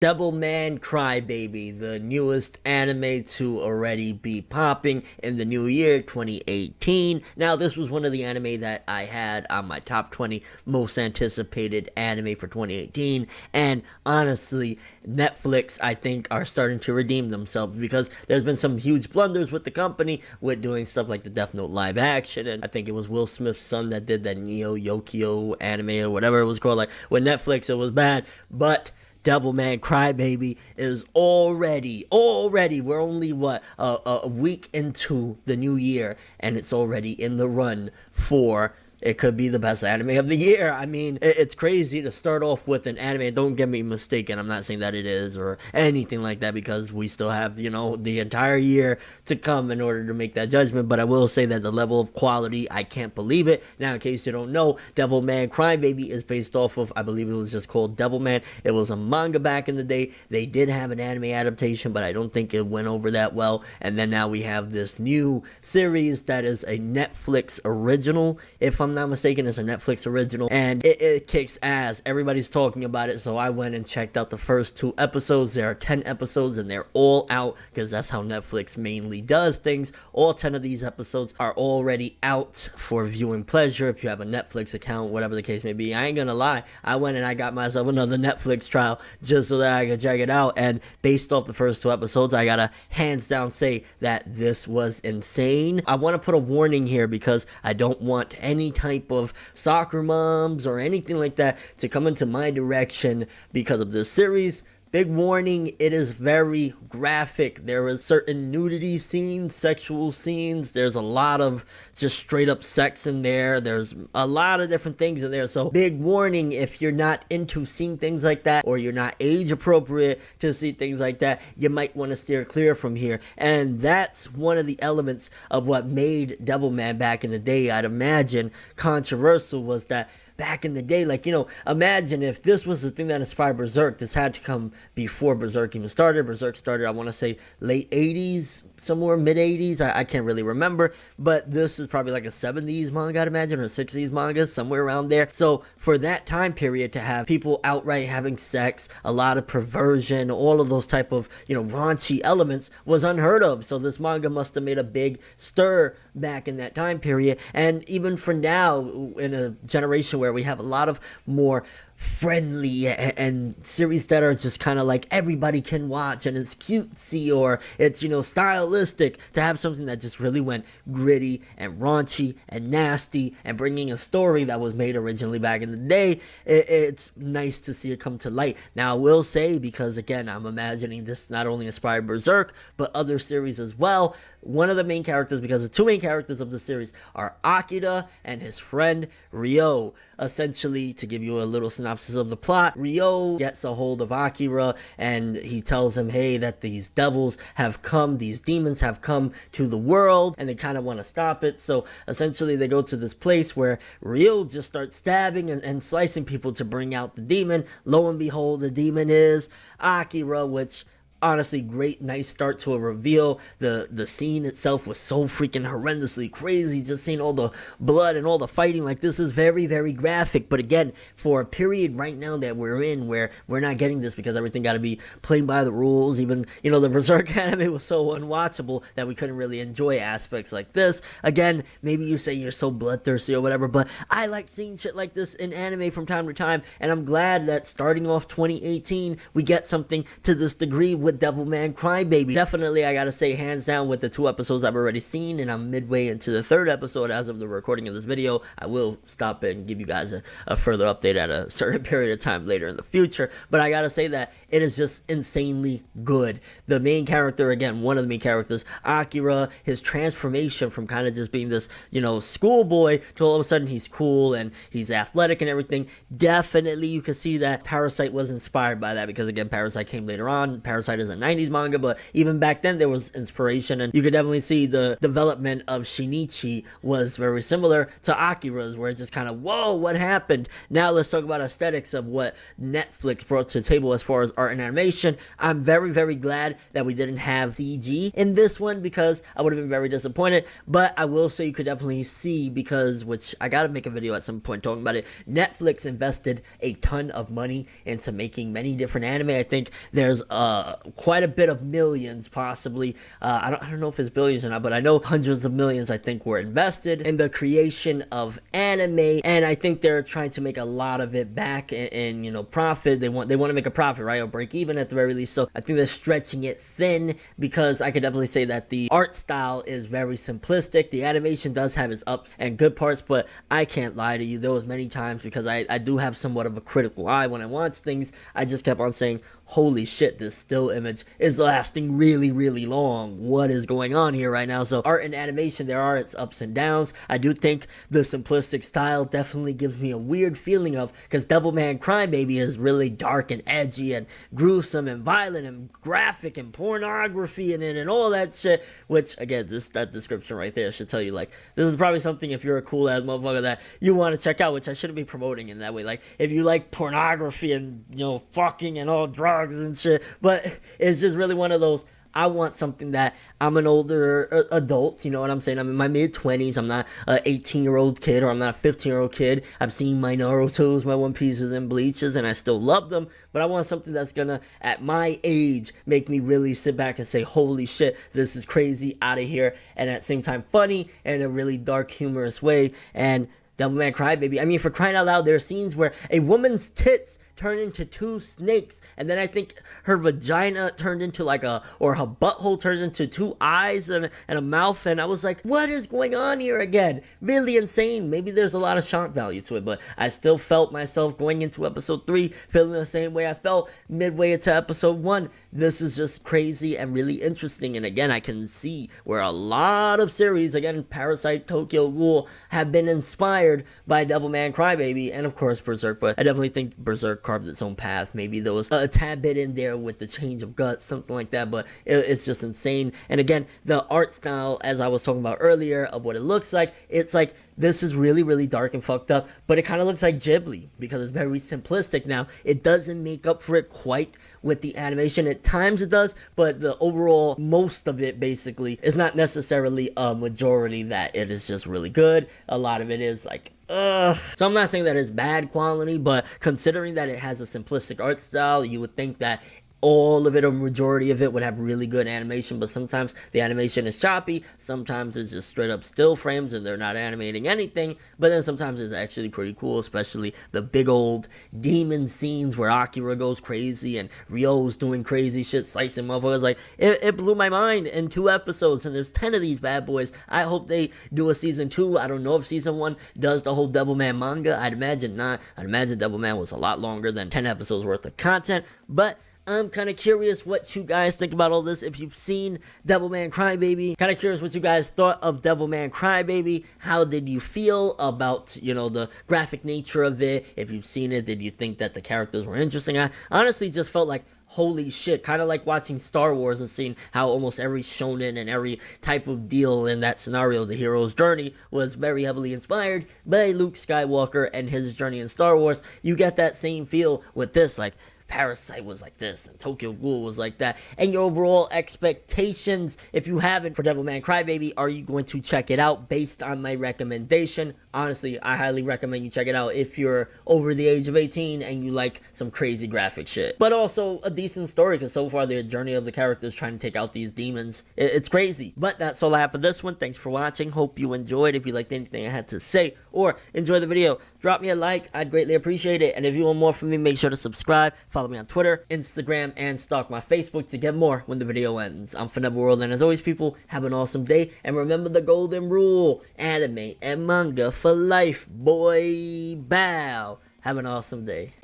Devilman Crybaby, the newest anime to already be popping in the new year 2018. Now, this was one of the anime that I had on my top 20 most anticipated anime for 2018, and honestly, Netflix, I think, are starting to redeem themselves because there's been some huge blunders with the company with doing stuff like the Death Note live action, and I think it was Will Smith's son that did that Neo Yokio anime or whatever it was called. Like, with Netflix, it was bad, but Devilman Crybaby is already, we're only, a week into the new year, and it's already in the run for it could be the best anime of the year. I mean, it's crazy to start off with an anime. Don't get me mistaken. I'm not saying that it is or anything like that because we still have, the entire year to come in order to make that judgment. But I will say that the level of quality, I can't believe it. Now, in case you don't know, Devilman Crybaby is based off of, I believe it was just called Devilman. It was a manga back in the day. They did have an anime adaptation, but I don't think it went over that well. And then now we have this new series that is a Netflix original, if I'm not mistaken. It's a Netflix original, and it kicks ass. Everybody's talking about it, so I went and checked out the first 2 episodes. There are 10 episodes, and they're all out, because that's how Netflix mainly does things. All 10 of these episodes are already out for viewing pleasure, if you have a Netflix account, whatever the case may be. I ain't gonna lie, I went and I got myself another Netflix trial, just so that I could check it out, and based off the first 2 episodes, I gotta hands down say that this was insane. I want to put a warning here, because I don't want any type of soccer moms or anything like that to come into my direction because of this series. Big warning, it is very graphic. There is certain nudity scenes, sexual scenes. There's a lot of just straight up sex in there. There's a lot of different things in there. So big warning, if you're not into seeing things like that, or you're not age appropriate to see things like that, you might want to steer clear from here. And that's one of the elements of what made Devilman back in the day, I'd imagine, controversial, was that back in the day, imagine if this was the thing that inspired Berserk. This had to come before Berserk even started. Berserk started, I want to say, late 80s, somewhere mid 80s. I can't really remember, but this is probably like a 70s manga, I'd imagine, or 60s manga, somewhere around there. So for that time period to have people outright having sex, a lot of perversion, all of those type of, raunchy elements was unheard of. So this manga must have made a big stir back in that time period. And even for now, in a generation where we have a lot of more friendly and series that are just kind of like everybody can watch, and it's cutesy, or it's stylistic, to have something that just really went gritty and raunchy and nasty and bringing a story that was made originally back in the day, it's nice to see it come to light. Now, I will say, because again, I'm imagining this not only inspired Berserk but other series as well. One of the main characters, because the 2 main characters of the series are Akira and his friend Ryo. Essentially, to give you a little synopsis of the plot, Ryo gets a hold of Akira and he tells him, hey, that these devils have come, these demons have come to the world, and they kind of want to stop it. So essentially, they go to this place where Ryo just starts stabbing and slicing people to bring out the demon. Lo and behold, the demon is Akira, which, honestly, great, nice start to a reveal. The scene itself was so freaking horrendously crazy, just seeing all the blood and all the fighting. Like, this is very, very graphic. But again, for a period right now that we're in, where we're not getting this because everything got to be playing by the rules. Even, the Berserk anime was so unwatchable that we couldn't really enjoy aspects like this. Again, maybe you say you're so bloodthirsty or whatever, but I like seeing shit like this in anime from time to time, and I'm glad that starting off 2018, we get something to this degree with Devilman Crybaby. Definitely, I gotta say, hands down, with the 2 episodes I've already seen, and I'm midway into the 3rd episode as of the recording of this video. I will stop and give you guys a further update at a certain period of time later in the future, but I gotta say that it is just insanely good. The main character, again, one of the main characters, Akira, his transformation from kind of just being this, schoolboy, to all of a sudden he's cool and he's athletic and everything. Definitely, you can see that Parasite was inspired by that, because again, Parasite came later on. Parasite is a 90s manga, but even back then there was inspiration, and you could definitely see the development of Shinichi was very similar to Akira's, where it's just kind of, whoa, what happened? Now let's talk about aesthetics of what Netflix brought to the table as far as art and animation. I'm very, very glad that we didn't have CG in this one, because I would have been very disappointed, but I will say you could definitely see, because, which I gotta make a video at some point talking about it, Netflix invested a ton of money into making many different anime. I think there's quite a bit of millions, possibly. I don't know if it's billions or not, but I know hundreds of millions, I think, were invested in the creation of anime, and I think they're trying to make a lot of it back in you know, profit. They want to make a profit, right, or break even at the very least. So I think they're stretching it thin, because I could definitely say that the art style is very simplistic. The animation does have its ups and good parts, but I can't lie to you, there was many times, because I do have somewhat of a critical eye when I watch things, I just kept on saying, holy shit, this still image is lasting really, really long. What is going on here right now? So art and animation, there are its ups and downs. I do think the simplistic style definitely gives me a weird feeling of, because Devilman Crybaby is really dark and edgy and gruesome and violent and graphic and pornography in it and all that shit, which, again, that description right there should tell you, like, this is probably something, if you're a cool ass motherfucker, that you want to check out, which I shouldn't be promoting in that way. Like, if you like pornography and, you know, fucking and all drugs and shit, but it's just really one of those, I want something that, I'm an older adult, you know what I'm saying? I'm in my mid-20s. I'm not an 18-year-old kid, or I'm not a 15-year-old kid. I've seen my Narutos, my One Pieces, and Bleaches, and I still love them, but I want something that's gonna, at my age, make me really sit back and say, holy shit, this is crazy, out of here, and at the same time funny, in a really dark, humorous way. And Devilman Crybaby, I mean, for crying out loud, there are scenes where a woman's tits turned into two snakes, and then I think her vagina turned into like or her butthole turned into two eyes and a mouth, and I was like, what is going on here again? Really insane. Maybe there's a lot of shock value to it, but I still felt myself going into episode 3 feeling the same way I felt midway into episode 1. This is just crazy and really interesting, and again, I can see where a lot of series, again, Parasite, Tokyo Ghoul, have been inspired by Devilman Crybaby, and of course Berserk, but I definitely think Berserk carved its own path. Maybe there was a tad bit in there with the change of guts, something like that, but it's just insane. And again, the art style, as I was talking about earlier, of what it looks like, it's like, this is really, really dark and fucked up, but it kind of looks like Ghibli, because it's very simplistic. Now, it doesn't make up for it quite with the animation. At times it does, but the overall, most of it basically is not necessarily a majority that it is just really good. A lot of it is like, ugh. So I'm not saying that it's bad quality, but considering that it has a simplistic art style, you would think that all of it, or majority of it, would have really good animation, but sometimes the animation is choppy, sometimes it's just straight up still frames and they're not animating anything, but then sometimes it's actually pretty cool, especially the big old demon scenes where Akira goes crazy and Ryo's doing crazy shit, slicing motherfuckers. Like, it blew my mind in 2 episodes, and there's 10 of these bad boys. I hope they do a season 2. I don't know if season 1 does the whole Devilman manga. I'd imagine not. I'd imagine Devilman was a lot longer than 10 episodes worth of content, but I'm kind of curious what you guys think about all this. If you've seen Devilman Crybaby, kind of curious what you guys thought of Devilman Crybaby. How did you feel about, you know, the graphic nature of it? If you've seen it, did you think that the characters were interesting? I honestly just felt like, holy shit, kind of like watching Star Wars and seeing how almost every shonen and every type of deal in that scenario, the hero's journey, was very heavily inspired by Luke Skywalker and his journey in Star Wars. You get that same feel with this, like, Parasite was like this, and Tokyo Ghoul was like that, and your overall expectations, if you haven't, for Devilman Crybaby, are you going to check it out based on my recommendation? Honestly, I highly recommend you check it out if you're over the age of 18 and you like some crazy graphic shit. But also a decent story, because so far the journey of the characters trying to take out these demons, it's crazy. But that's all I have for this one. Thanks for watching. Hope you enjoyed. If you liked anything I had to say or enjoy the video, drop me a like. I'd greatly appreciate it. And if you want more from me, make sure to subscribe. Follow me on Twitter, Instagram, and stalk my Facebook to get more when the video ends. I'm ForneverWorld, and as always, people, have an awesome day. And remember the golden rule: anime and manga for life, boy. Bow. Have an awesome day.